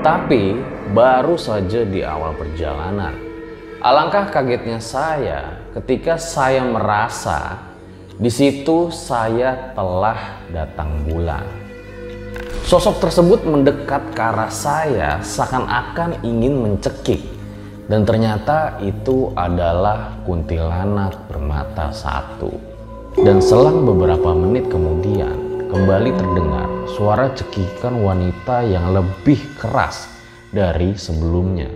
Tapi baru saja di awal perjalanan. Alangkah kagetnya saya ketika saya merasa di situ saya telah datang bulan. Sosok tersebut mendekat ke arah saya seakan-akan ingin mencekik. Dan ternyata itu adalah kuntilanak bermata satu. Dan selang beberapa menit kemudian kembali terdengar suara cekikan wanita yang lebih keras dari sebelumnya.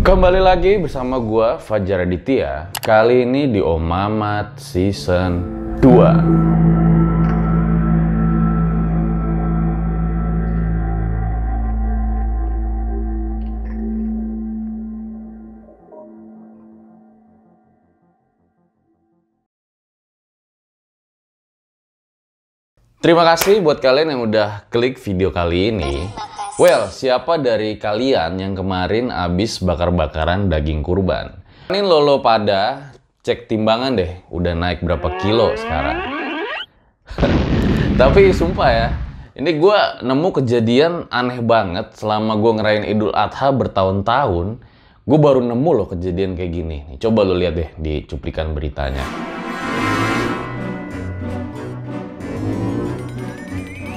Kembali lagi bersama gua Fajar Aditya. Kali ini di Om Mamat Season 2. Terima kasih buat kalian yang udah klik video kali ini. Well, siapa dari kalian yang kemarin abis bakar-bakaran daging kurban? Ini lolo pada cek timbangan deh, udah naik berapa kilo sekarang. Tapi sumpah ya, ini gue nemu kejadian aneh banget selama gue ngerayain Idul Adha bertahun-tahun. Gue baru nemu loh kejadian kayak gini. Coba lo lihat deh di cuplikan beritanya.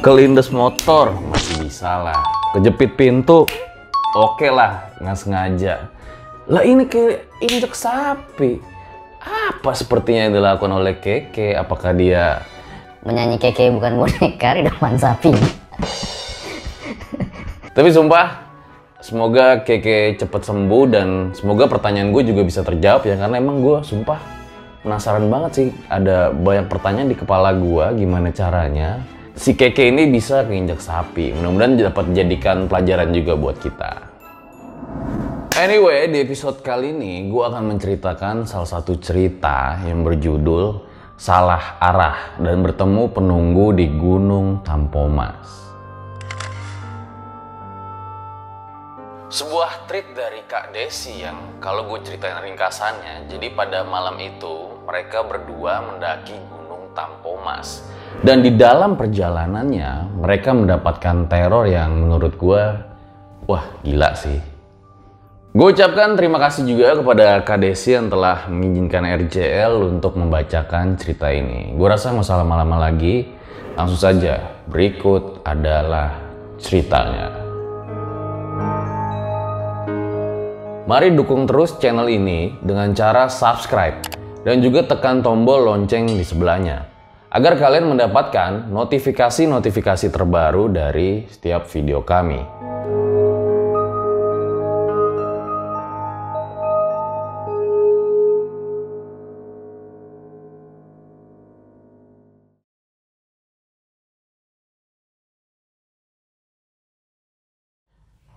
Kelindes motor masih bisa lah. Kejepit pintu, oke lah, nggak sengaja. Lah ini kayak injek sapi. Apa sepertinya yang dilakukan oleh Keke? Apakah dia menyanyi Keke bukan boneka di depan sapi? Tapi sumpah, semoga Keke cepet sembuh dan semoga pertanyaan gue juga bisa terjawab ya. Karena emang gue sumpah penasaran banget sih. Ada banyak pertanyaan di kepala gue, gimana caranya si Keke ini bisa keinjak sapi. Mudah-mudahan dapat dijadikan pelajaran juga buat kita. Anyway, di episode kali ini gue akan menceritakan salah satu cerita yang berjudul Salah Arah dan Bertemu Penunggu di Gunung Tampomas. Sebuah treat dari Kak Desi yang kalau gue ceritain ringkasannya, jadi pada malam itu mereka berdua mendaki Gunung Tampomas. Dan di dalam perjalanannya mereka mendapatkan teror yang menurut gue, wah gila sih. Gue ucapkan terima kasih juga kepada Kak Desi yang telah mengizinkan RJL untuk membacakan cerita ini. Gue rasa nggak usah lama-lama lagi, langsung saja berikut adalah ceritanya. Mari dukung terus channel ini dengan cara subscribe dan juga tekan tombol lonceng di sebelahnya, agar kalian mendapatkan notifikasi-notifikasi terbaru dari setiap video kami.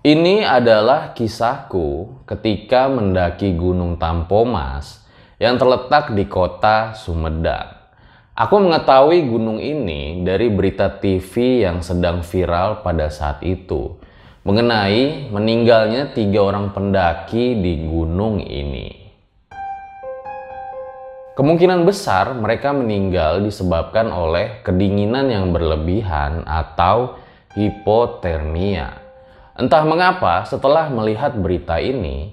Ini adalah kisahku ketika mendaki Gunung Tampomas yang terletak di kota Sumedang. Aku mengetahui gunung ini dari berita TV yang sedang viral pada saat itu mengenai meninggalnya 3 orang pendaki di gunung ini. Kemungkinan besar mereka meninggal disebabkan oleh kedinginan yang berlebihan atau hipotermia. Entah mengapa setelah melihat berita ini,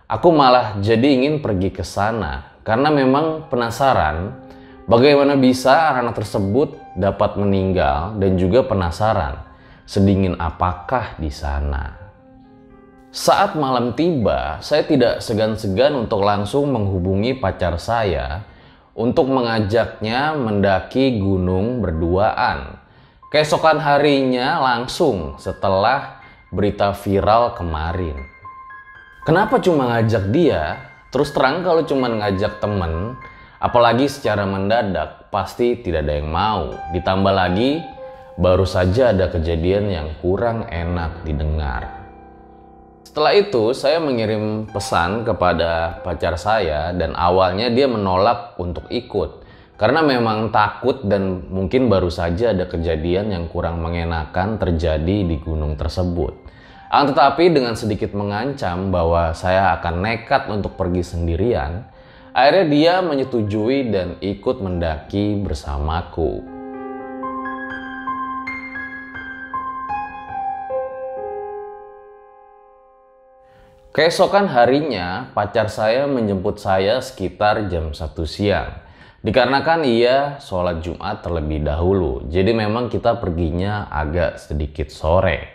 aku malah jadi ingin pergi ke sana karena memang penasaran bagaimana bisa anak tersebut dapat meninggal dan juga penasaran sedingin apakah di sana. Saat malam tiba, saya tidak segan-segan untuk langsung menghubungi pacar saya untuk mengajaknya mendaki gunung berduaan. Keesokan harinya langsung setelah berita viral kemarin. Kenapa cuma ngajak dia? Terus terang kalau cuma ngajak temen, apalagi secara mendadak, pasti tidak ada yang mau. Ditambah lagi, baru saja ada kejadian yang kurang enak didengar. Setelah itu, saya mengirim pesan kepada pacar saya dan awalnya dia menolak untuk ikut. Karena memang takut dan mungkin baru saja ada kejadian yang kurang mengenakan terjadi di gunung tersebut. Akan tetapi dengan sedikit mengancam bahwa saya akan nekat untuk pergi sendirian, akhirnya dia menyetujui dan ikut mendaki bersamaku. Keesokan harinya, pacar saya menjemput saya sekitar jam 1 siang. Dikarenakan ia sholat Jumat terlebih dahulu, jadi memang kita perginya agak sedikit sore.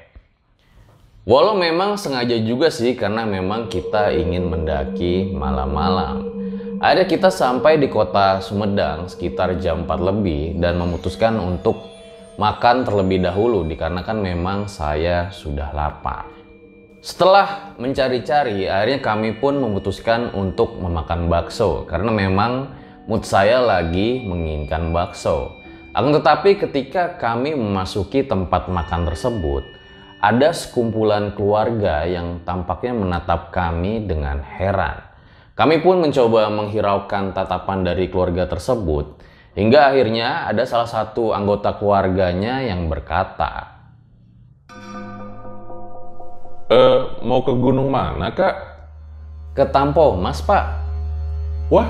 Walau memang sengaja juga sih, karena memang kita ingin mendaki malam-malam. Akhirnya kita sampai di kota Sumedang sekitar jam 4 lebih dan memutuskan untuk makan terlebih dahulu dikarenakan memang saya sudah lapar. Setelah mencari-cari, akhirnya kami pun memutuskan untuk memakan bakso karena memang mood saya lagi menginginkan bakso. Akan tetapi ketika kami memasuki tempat makan tersebut, ada sekumpulan keluarga yang tampaknya menatap kami dengan heran. Kami pun mencoba menghiraukan tatapan dari keluarga tersebut, hingga akhirnya ada salah satu anggota keluarganya yang berkata, Mau ke gunung mana, Kak? "Ke Tampomas, Pak." Wah,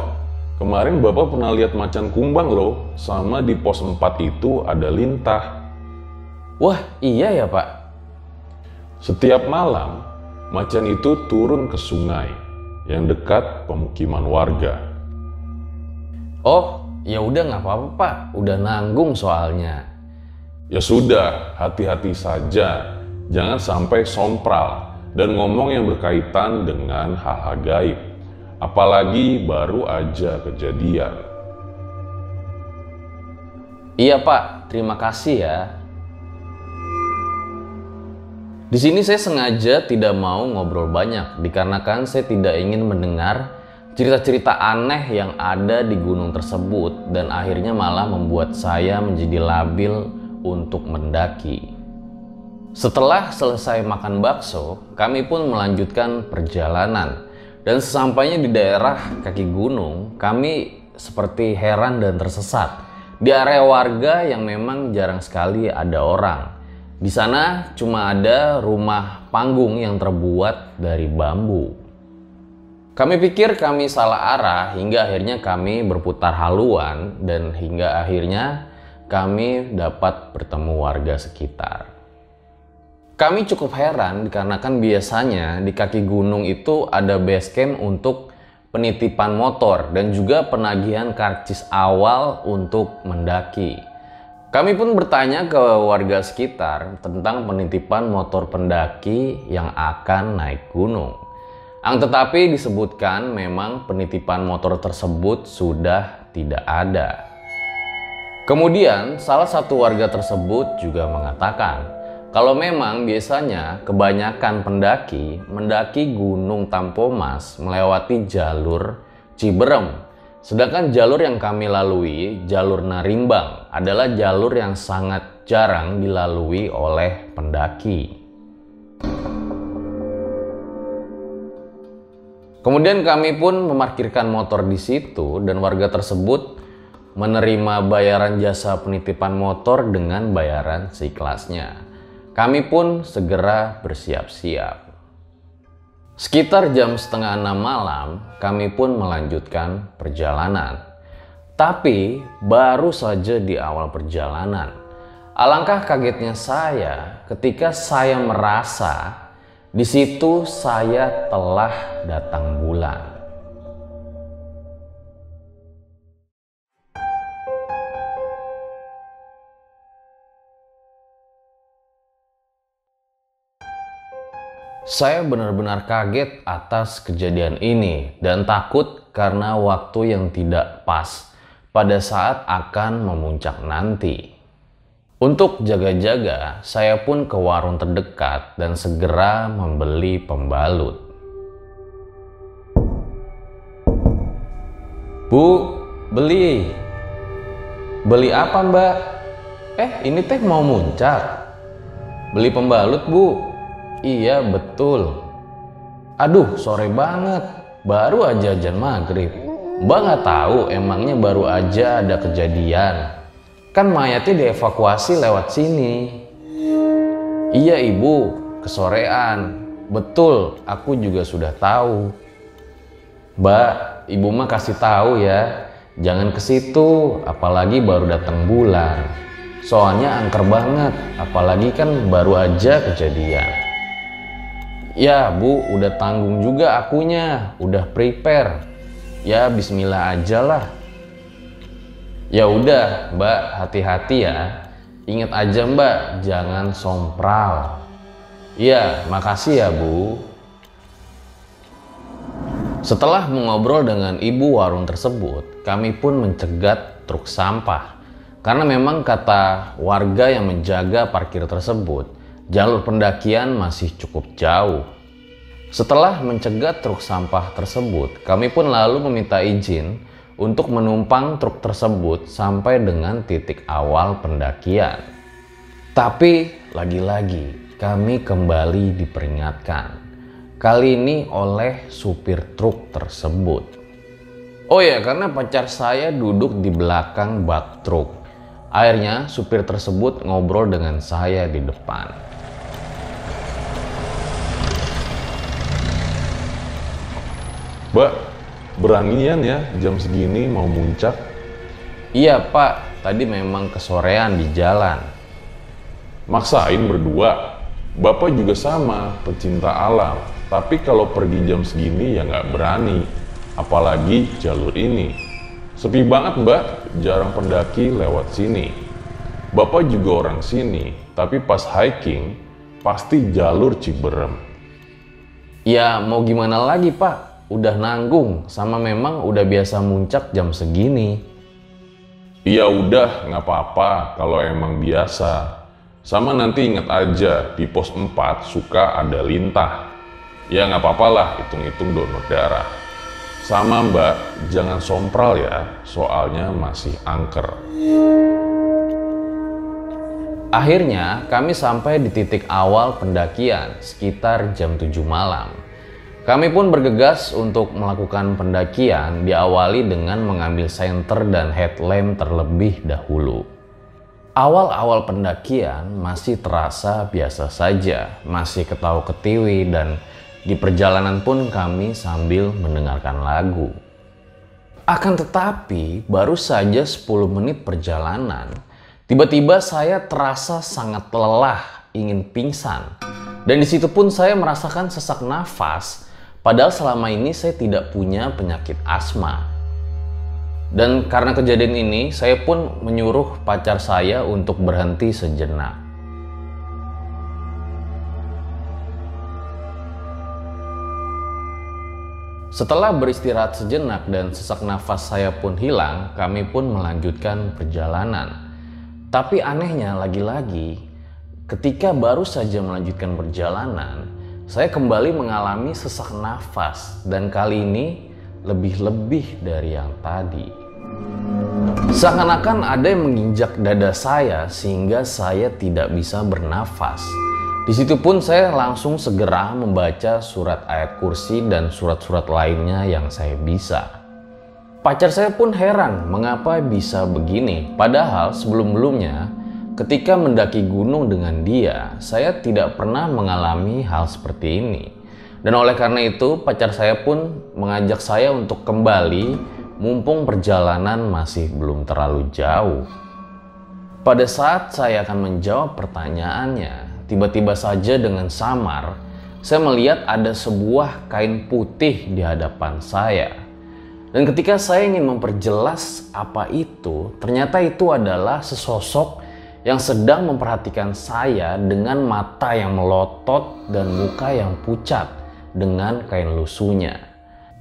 kemarin Bapak pernah lihat macan kumbang loh, sama di pos 4 itu ada lintah. "Wah, iya ya, Pak." Setiap malam, macan itu turun ke sungai yang dekat pemukiman warga. "Oh, ya udah nggak apa-apa, Pak. Udah nanggung soalnya." Ya sudah, hati-hati saja. Jangan sampai sompral dan ngomong yang berkaitan dengan hal-hal gaib. Apalagi baru aja kejadian. "Iya, Pak. Terima kasih ya." Di sini saya sengaja tidak mau ngobrol banyak dikarenakan saya tidak ingin mendengar cerita-cerita aneh yang ada di gunung tersebut dan akhirnya malah membuat saya menjadi labil untuk mendaki. Setelah selesai makan bakso, kami pun melanjutkan perjalanan. Dan sesampainya di daerah kaki gunung, kami seperti heran dan tersesat di area warga yang memang jarang sekali ada orang. Di sana cuma ada rumah panggung yang terbuat dari bambu. Kami pikir kami salah arah hingga akhirnya kami berputar haluan dan hingga akhirnya kami dapat bertemu warga sekitar. Kami cukup heran dikarenakan biasanya di kaki gunung itu ada base camp untuk penitipan motor dan juga penagihan karcis awal untuk mendaki. Kami pun bertanya ke warga sekitar tentang penitipan motor pendaki yang akan naik gunung. Tetapi disebutkan memang penitipan motor tersebut sudah tidak ada. Kemudian salah satu warga tersebut juga mengatakan kalau memang biasanya kebanyakan pendaki mendaki Gunung Tampomas melewati jalur Ciberem. Sedangkan jalur yang kami lalui, jalur Narimbang, adalah jalur yang sangat jarang dilalui oleh pendaki. Kemudian kami pun memarkirkan motor di situ dan warga tersebut menerima bayaran jasa penitipan motor dengan bayaran seikhlasnya. Kami pun segera bersiap-siap. Sekitar jam 5:30 malam, kami pun melanjutkan perjalanan. Tapi baru saja di awal perjalanan, alangkah kagetnya saya ketika saya merasa di situ saya telah datang bulan. Saya benar-benar kaget atas kejadian ini dan takut karena waktu yang tidak pas pada saat akan memuncak nanti. Untuk jaga-jaga, saya pun ke warung terdekat dan segera membeli pembalut. "Bu, beli." "Beli apa, Mbak?" Ini teh mau muncak." "Beli pembalut, Bu." "Iya, betul." "Aduh, sore banget. Baru aja azan maghrib." Mbak nggak tahu emangnya baru aja ada kejadian. Kan mayatnya dievakuasi lewat sini. Iya ibu, kesorean. Betul, aku juga sudah tahu. Mbak, ibu mah kasih tahu ya, jangan ke situ, apalagi baru datang bulan. Soalnya angker banget, apalagi kan baru aja kejadian. Ya bu, udah tanggung juga akunya, udah prepare. Ya bismillah aja lah. Ya udah mbak, hati-hati ya. Ingat aja mbak, jangan sompral. Iya, makasih ya bu. Setelah mengobrol dengan ibu warung tersebut, kami pun mencegat truk sampah. Karena memang kata warga yang menjaga parkir tersebut, jalur pendakian masih cukup jauh. Setelah mencegat truk sampah tersebut, kami pun lalu meminta izin untuk menumpang truk tersebut sampai dengan titik awal pendakian. Tapi lagi-lagi kami kembali diperingatkan. Kali ini oleh supir truk tersebut. Oh ya, karena pacar saya duduk di belakang bak truk. Akhirnya supir tersebut ngobrol dengan saya di depan. Mbak, beranian ya jam segini mau muncak? Iya pak, tadi memang kesorean di jalan. Maksain berdua? Bapak juga sama, pecinta alam. Tapi kalau pergi jam segini ya nggak berani. Apalagi jalur ini. Sepi banget mbak, jarang pendaki lewat sini. Bapak juga orang sini, tapi pas hiking pasti jalur Ciberem. Ya mau gimana lagi pak, udah nanggung sama memang udah biasa muncak jam segini. Ya udah nggak apa-apa kalau emang biasa. Sama nanti ingat aja di pos 4 suka ada lintah. Ya nggak apa-apa lah, hitung-hitung donor darah. Sama mbak, jangan sompral ya, soalnya masih angker. Akhirnya kami sampai di titik awal pendakian sekitar jam 7 malam. Kami pun bergegas untuk melakukan pendakian, diawali dengan mengambil senter dan headlamp terlebih dahulu. Awal-awal pendakian masih terasa biasa saja, masih ketawa-ketiwi, dan di perjalanan pun kami sambil mendengarkan lagu. Akan tetapi, baru saja 10 menit perjalanan, tiba-tiba saya terasa sangat lelah, ingin pingsan. Dan di situ pun saya merasakan sesak nafas, padahal selama ini saya tidak punya penyakit asma. Dan karena kejadian ini, saya pun menyuruh pacar saya untuk berhenti sejenak. Setelah beristirahat sejenak dan sesak nafas saya pun hilang, kami pun melanjutkan perjalanan. Tapi anehnya lagi-lagi, ketika baru saja melanjutkan perjalanan, saya kembali mengalami sesak nafas dan kali ini lebih-lebih dari yang tadi. Seakan-akan ada yang menginjak dada saya sehingga saya tidak bisa bernafas. Di situ pun saya langsung segera membaca surat ayat kursi dan surat-surat lainnya yang saya bisa. Pacar saya pun heran mengapa bisa begini, padahal sebelum-belumnya ketika mendaki gunung dengan dia, saya tidak pernah mengalami hal seperti ini. Dan oleh karena itu, pacar saya pun mengajak saya untuk kembali mumpung perjalanan masih belum terlalu jauh. Pada saat saya akan menjawab pertanyaannya, tiba-tiba saja dengan samar, saya melihat ada sebuah kain putih di hadapan saya. Dan ketika saya ingin memperjelas apa itu, ternyata itu adalah sesosok yang sedang memperhatikan saya dengan mata yang melotot dan muka yang pucat dengan kain lusuhnya.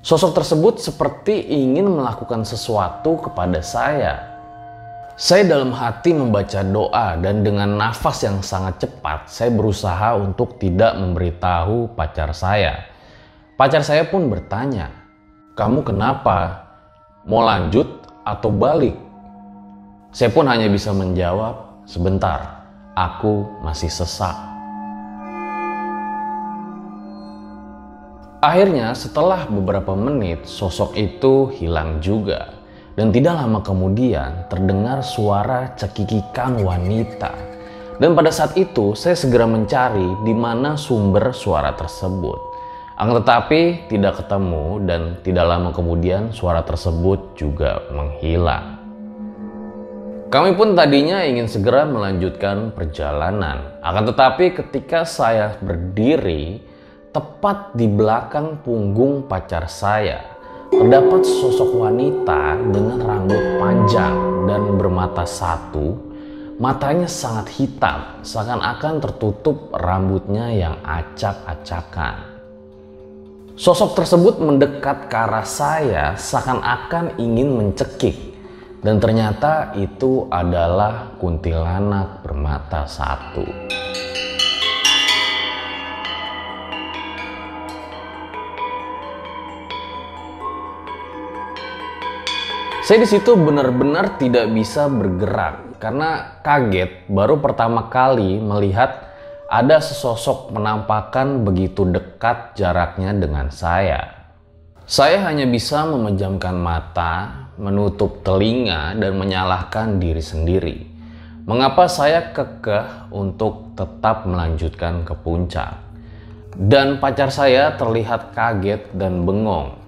Sosok tersebut seperti ingin melakukan sesuatu kepada saya. Saya dalam hati membaca doa dan dengan nafas yang sangat cepat, saya berusaha untuk tidak memberitahu pacar saya. Pacar saya pun bertanya, "Kamu kenapa? Mau lanjut atau balik?" Saya pun hanya bisa menjawab, "Sebentar, aku masih sesak." Akhirnya setelah beberapa menit sosok itu hilang juga. Dan tidak lama kemudian terdengar suara cekikikan wanita. Dan pada saat itu saya segera mencari di mana sumber suara tersebut. Akan tetapi tidak ketemu dan tidak lama kemudian suara tersebut juga menghilang. Kami pun tadinya ingin segera melanjutkan perjalanan. Akan tetapi ketika saya berdiri tepat di belakang punggung pacar saya, terdapat sosok wanita dengan rambut panjang dan bermata satu. Matanya sangat hitam, seakan-akan tertutup rambutnya yang acak-acakan. Sosok tersebut mendekat ke arah saya seakan-akan ingin mencekik. Dan ternyata itu adalah kuntilanak bermata satu. Saya di situ benar-benar tidak bisa bergerak karena kaget baru pertama kali melihat ada sesosok penampakan begitu dekat jaraknya dengan saya. Saya hanya bisa memejamkan mata, menutup telinga dan menyalahkan diri sendiri. Mengapa saya kekeh untuk tetap melanjutkan ke puncak? Dan pacar saya terlihat kaget dan bengong.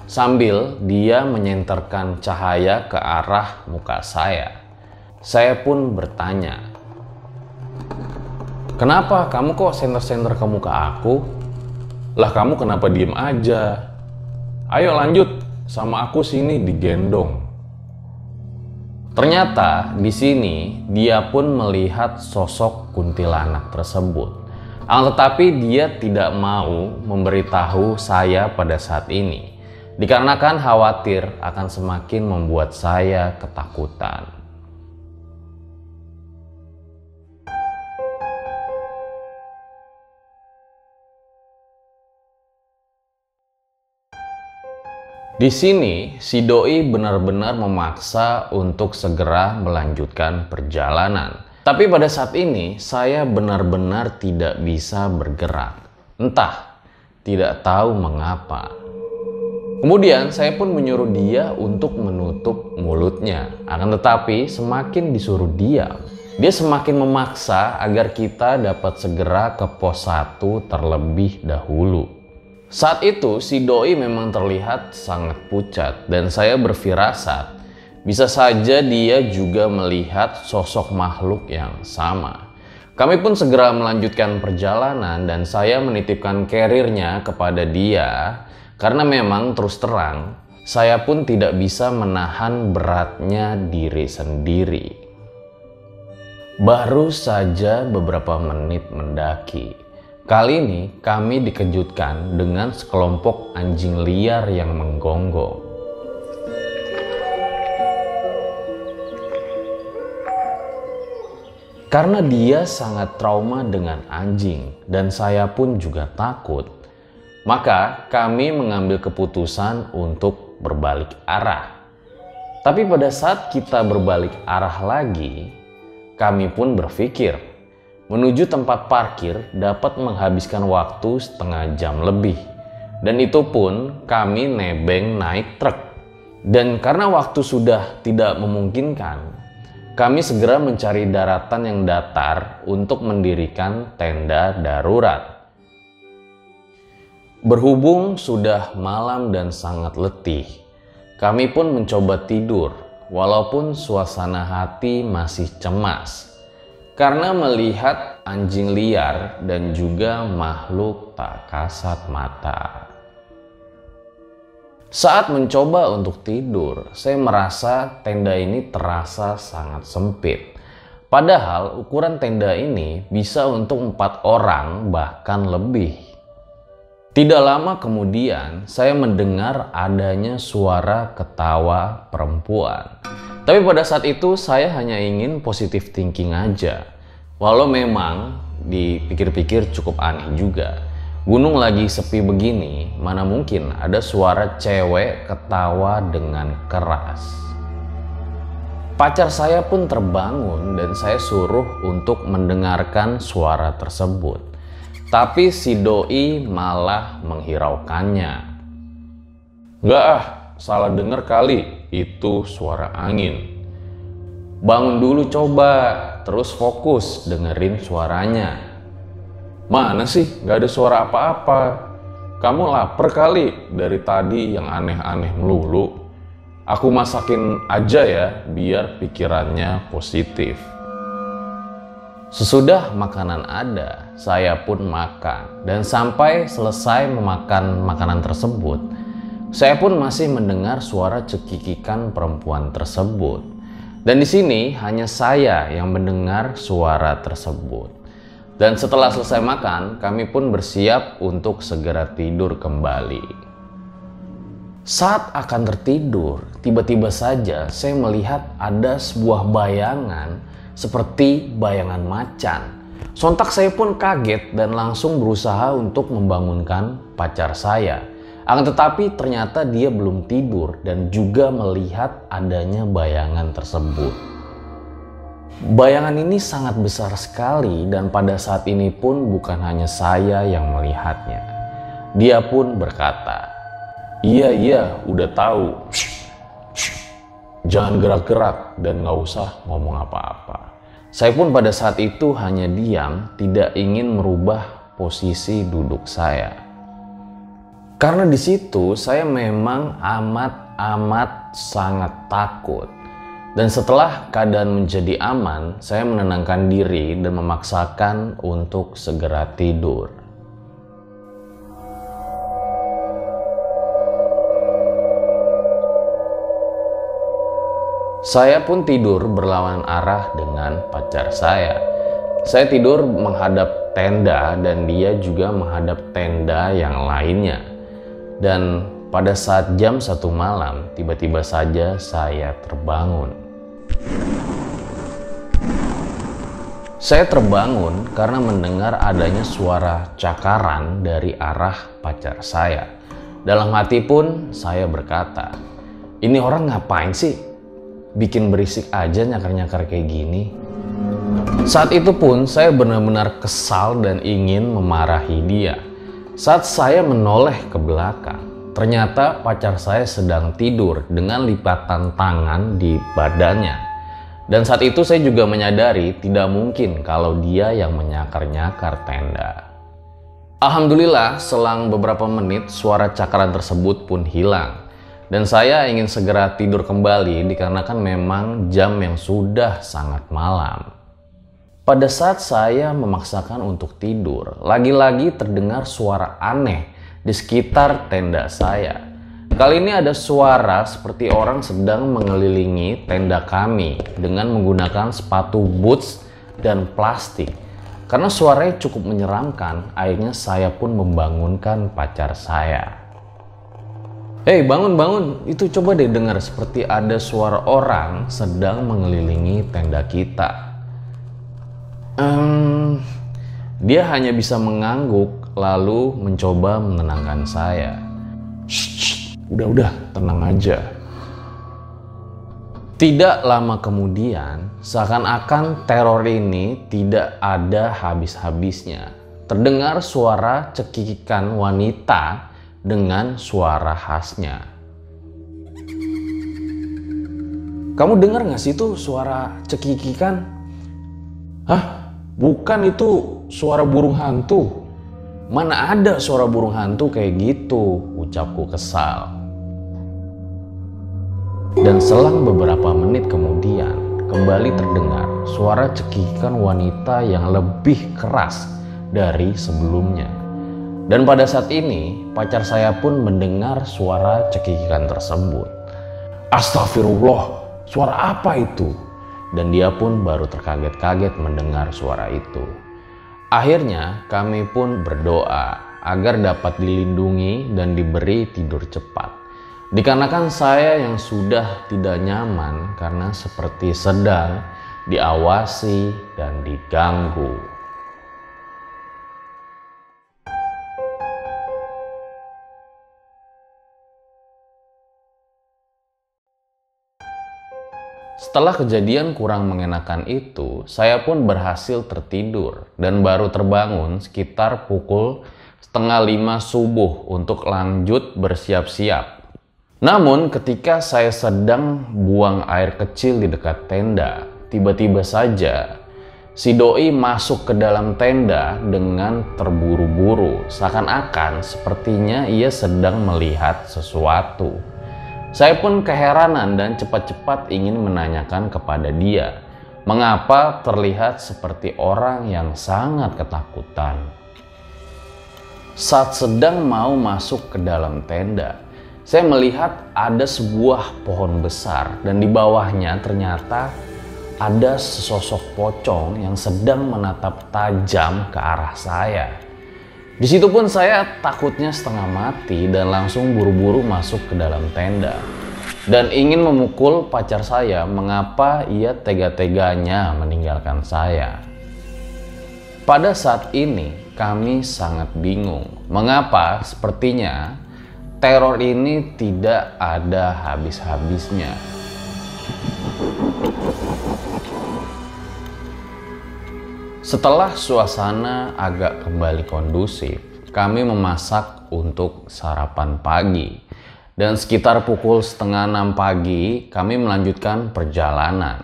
Sambil dia menyenterkan cahaya ke arah muka saya. Saya pun bertanya, "Kenapa kamu kok senter-senter ke muka aku?" "Lah kamu kenapa diem aja? Ayo lanjut, sama aku sini," digendong. Ternyata di sini dia pun melihat sosok kuntilanak tersebut. Tetapi dia tidak mau memberitahu saya pada saat ini. Dikarenakan khawatir akan semakin membuat saya ketakutan. Di sini, si doi benar-benar memaksa untuk segera melanjutkan perjalanan. Tapi pada saat ini, saya benar-benar tidak bisa bergerak. Entah, tidak tahu mengapa. Kemudian saya pun menyuruh dia untuk menutup mulutnya. Akan tetapi semakin disuruh diam, dia semakin memaksa agar kita dapat segera ke pos 1 terlebih dahulu. Saat itu si doi memang terlihat sangat pucat dan saya berfirasat bisa saja dia juga melihat sosok makhluk yang sama. Kami pun segera melanjutkan perjalanan dan saya menitipkan karirnya kepada dia. Karena memang terus terang, saya pun tidak bisa menahan beratnya diri sendiri. Baru saja beberapa menit mendaki. Kali ini kami dikejutkan dengan sekelompok anjing liar yang menggonggong. Karena dia sangat trauma dengan anjing dan saya pun juga takut. Maka kami mengambil keputusan untuk berbalik arah. Tapi pada saat kita berbalik arah lagi, kami pun berpikir menuju tempat parkir dapat menghabiskan waktu setengah jam lebih. Dan itu pun kami nebeng naik truk. Dan karena waktu sudah tidak memungkinkan, kami segera mencari daratan yang datar untuk mendirikan tenda darurat. Berhubung sudah malam dan sangat letih, kami pun mencoba tidur walaupun suasana hati masih cemas karena melihat anjing liar dan juga makhluk tak kasat mata. Saat mencoba untuk tidur, saya merasa tenda ini terasa sangat sempit. Padahal ukuran tenda ini bisa untuk 4 orang bahkan lebih. Tidak lama kemudian saya mendengar adanya suara ketawa perempuan. Tapi pada saat itu saya hanya ingin positive thinking aja. Walau memang dipikir-pikir cukup aneh juga. Gunung lagi sepi begini, mana mungkin ada suara cewek ketawa dengan keras. Pacar saya pun terbangun dan saya suruh untuk mendengarkan suara tersebut. Tapi si doi malah menghiraukannya. Nggak ah, salah denger kali, itu suara angin. Bangun dulu coba, terus fokus dengerin suaranya. Mana sih, nggak ada suara apa-apa. Kamu lapar kali, dari tadi yang aneh-aneh melulu. Aku masakin aja ya, biar pikirannya positif. Sesudah makanan ada, saya pun makan. Dan sampai selesai memakan makanan tersebut, saya pun masih mendengar suara cekikikan perempuan tersebut. Dan di sini hanya saya yang mendengar suara tersebut. Dan setelah selesai makan, kami pun bersiap untuk segera tidur kembali. Saat akan tertidur, tiba-tiba saja saya melihat ada sebuah bayangan seperti bayangan macan. Sontak saya pun kaget dan langsung berusaha untuk membangunkan pacar saya. Akan tetapi ternyata dia belum tidur dan juga melihat adanya bayangan tersebut. Bayangan ini sangat besar sekali dan pada saat ini pun bukan hanya saya yang melihatnya. Dia pun berkata, Iya, udah tahu. Jangan gerak-gerak dan nggak usah ngomong apa-apa. Saya pun pada saat itu hanya diam, tidak ingin merubah posisi duduk saya. Karena di situ saya memang amat sangat takut. Dan setelah keadaan menjadi aman, saya menenangkan diri dan memaksakan untuk segera tidur. Saya pun tidur berlawanan arah dengan pacar saya. Saya tidur menghadap tenda dan dia juga menghadap tenda yang lainnya. Dan pada saat jam 1 malam, tiba-tiba saja saya terbangun. Saya terbangun karena mendengar adanya suara cakaran dari arah pacar saya. Dalam hati pun saya berkata, ini orang ngapain sih? Bikin berisik aja nyakar-nyakar kayak gini. Saat itu pun saya benar-benar kesal dan ingin memarahi dia. Saat saya menoleh ke belakang, ternyata pacar saya sedang tidur dengan lipatan tangan di badannya. Dan saat itu saya juga menyadari tidak mungkin kalau dia yang menyakar-nyakar tenda. Alhamdulillah selang beberapa menit suara cakaran tersebut pun hilang. Dan saya ingin segera tidur kembali dikarenakan memang jam yang sudah sangat malam. Pada saat saya memaksakan untuk tidur, lagi-lagi terdengar suara aneh di sekitar tenda saya. Kali ini ada suara seperti orang sedang mengelilingi tenda kami dengan menggunakan sepatu boots dan plastik. Karena suaranya cukup menyeramkan, akhirnya saya pun membangunkan pacar saya. Hei, bangun, itu coba deh dengar seperti ada suara orang sedang mengelilingi tenda kita. Dia hanya bisa mengangguk lalu mencoba menenangkan saya. Shh, udah, tenang aja. Tidak lama kemudian, seakan-akan teror ini tidak ada habis-habisnya. Terdengar suara cekikikan wanita dengan suara khasnya. Kamu dengar gak sih tuh suara cekikikan? Hah? Bukan, itu suara burung hantu. Mana ada suara burung hantu kayak gitu, ucapku kesal. Dan selang beberapa menit kemudian, kembali terdengar suara cekikikan wanita yang lebih keras dari sebelumnya. Dan pada saat ini, pacar saya pun mendengar suara cekikikan tersebut. Astagfirullah, suara apa itu? Dan dia pun baru terkaget-kaget mendengar suara itu. Akhirnya kami pun berdoa agar dapat dilindungi dan diberi tidur cepat. Dikarenakan saya yang sudah tidak nyaman karena seperti sedang diawasi dan diganggu. Setelah kejadian kurang mengenakan itu, saya pun berhasil tertidur dan baru terbangun sekitar pukul 4:30 subuh untuk lanjut bersiap-siap. Namun ketika saya sedang buang air kecil di dekat tenda, tiba-tiba saja si doi masuk ke dalam tenda dengan terburu-buru, seakan-akan sepertinya ia sedang melihat sesuatu. Saya pun keheranan dan cepat-cepat ingin menanyakan kepada dia, mengapa terlihat seperti orang yang sangat ketakutan. Saat sedang mau masuk ke dalam tenda, saya melihat ada sebuah pohon besar dan di bawahnya ternyata ada sesosok pocong yang sedang menatap tajam ke arah saya. Di situ pun saya takutnya setengah mati dan langsung buru-buru masuk ke dalam tenda dan ingin memukul pacar saya mengapa ia tega-teganya meninggalkan saya. Pada saat ini kami sangat bingung mengapa sepertinya teror ini tidak ada habis-habisnya. Setelah suasana agak kembali kondusif, kami memasak untuk sarapan pagi. Dan sekitar pukul 5:30 pagi, kami melanjutkan perjalanan.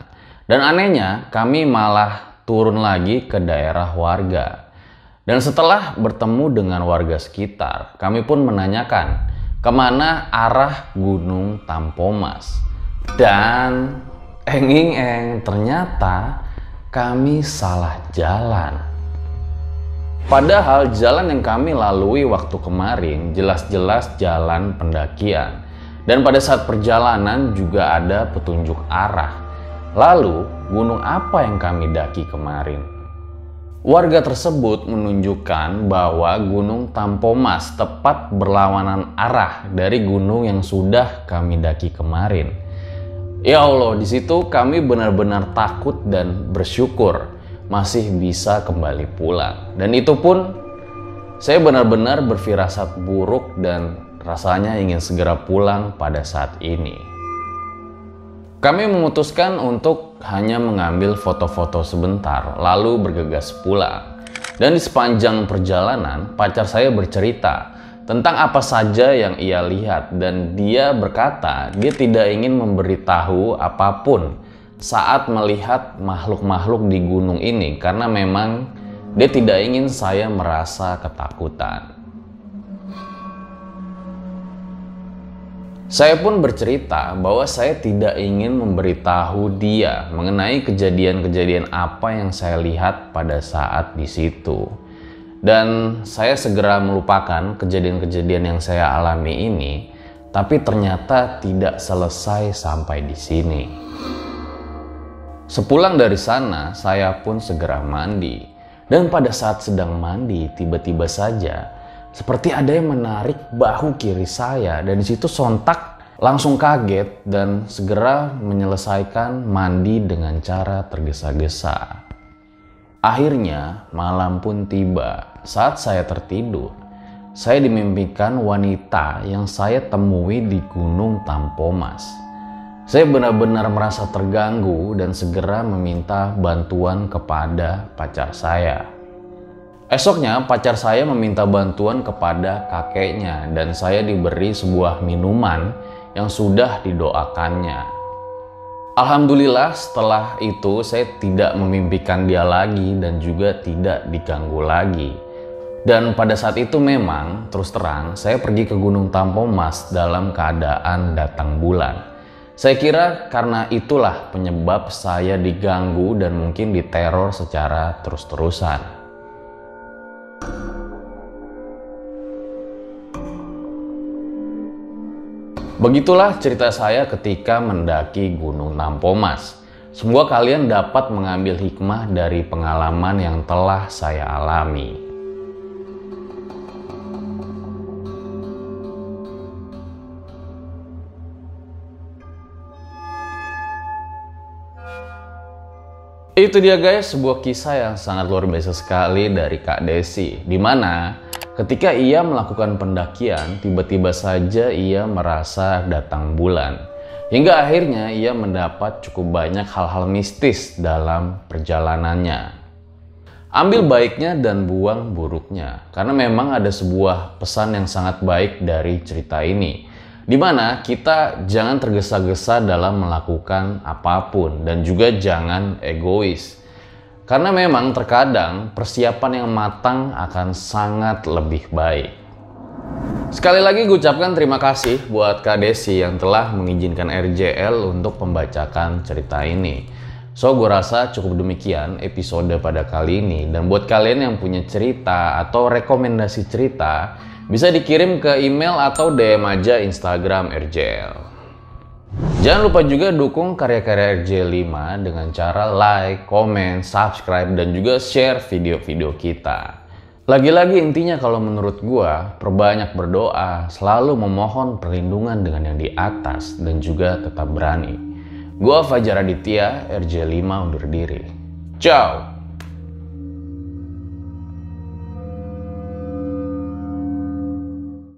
Dan anehnya, kami malah turun lagi ke daerah warga. Dan setelah bertemu dengan warga sekitar, kami pun menanyakan kemana arah Gunung Tampomas. Dan ternyata kami salah jalan. Padahal jalan yang kami lalui waktu kemarin jelas-jelas jalan pendakian. Dan pada saat perjalanan juga ada petunjuk arah. Lalu, gunung apa yang kami daki kemarin? Warga tersebut menunjukkan bahwa Gunung Tampomas tepat berlawanan arah dari gunung yang sudah kami daki kemarin. Ya Allah, di situ kami benar-benar takut dan bersyukur masih bisa kembali pulang. Dan itu pun saya benar-benar berfirasat buruk dan rasanya ingin segera pulang pada saat ini. Kami memutuskan untuk hanya mengambil foto-foto sebentar lalu bergegas pulang. Dan di sepanjang perjalanan pacar saya bercerita tentang apa saja yang ia lihat dan dia berkata dia tidak ingin memberitahu apapun saat melihat makhluk-makhluk di gunung ini karena memang dia tidak ingin saya merasa ketakutan. Saya pun bercerita bahwa saya tidak ingin memberitahu dia mengenai kejadian-kejadian apa yang saya lihat pada saat di situ. Dan saya segera melupakan kejadian-kejadian yang saya alami ini, tapi ternyata tidak selesai sampai di sini. Sepulang dari sana, saya pun segera mandi. Dan pada saat sedang mandi, tiba-tiba saja seperti ada yang menarik bahu kiri saya dan di situ sontak langsung kaget dan segera menyelesaikan mandi dengan cara tergesa-gesa. Akhirnya malam pun tiba. Saat saya tertidur, saya dimimpikan wanita yang saya temui di Gunung Tampomas. Saya benar-benar merasa terganggu dan segera meminta bantuan kepada pacar saya. Esoknya pacar saya meminta bantuan kepada kakeknya dan saya diberi sebuah minuman yang sudah didoakannya. Alhamdulillah setelah itu saya tidak memimpikan dia lagi dan juga tidak diganggu lagi. Dan pada saat itu memang terus terang saya pergi ke Gunung Tampomas dalam keadaan datang bulan. Saya kira karena itulah penyebab saya diganggu dan mungkin diteror secara terus-terusan. Begitulah cerita saya ketika mendaki Gunung Tampomas. Semoga kalian dapat mengambil hikmah dari pengalaman yang telah saya alami. Itu dia guys, sebuah kisah yang sangat luar biasa sekali dari Kak Desi, di mana ketika ia melakukan pendakian, tiba-tiba saja ia merasa datang bulan. Hingga akhirnya ia mendapat cukup banyak hal-hal mistis dalam perjalanannya. Ambil baiknya dan buang buruknya, karena memang ada sebuah pesan yang sangat baik dari cerita ini, di mana kita jangan tergesa-gesa dalam melakukan apapun dan juga jangan egois. Karena memang terkadang persiapan yang matang akan sangat lebih baik. Sekali lagi gue ucapkan terima kasih buat Kak Desi yang telah mengizinkan RJL untuk membacakan cerita ini. So, gue rasa cukup demikian episode pada kali ini. Dan buat kalian yang punya cerita atau rekomendasi cerita, bisa dikirim ke email atau DM aja Instagram RJL. Jangan lupa juga dukung karya-karya RJ5 dengan cara like, comment, subscribe, dan juga share video-video kita. Lagi-lagi intinya kalau menurut gua, perbanyak berdoa, selalu memohon perlindungan dengan yang di atas, dan juga tetap berani. Gua Fajar Aditya, RJ5 undur diri. Ciao!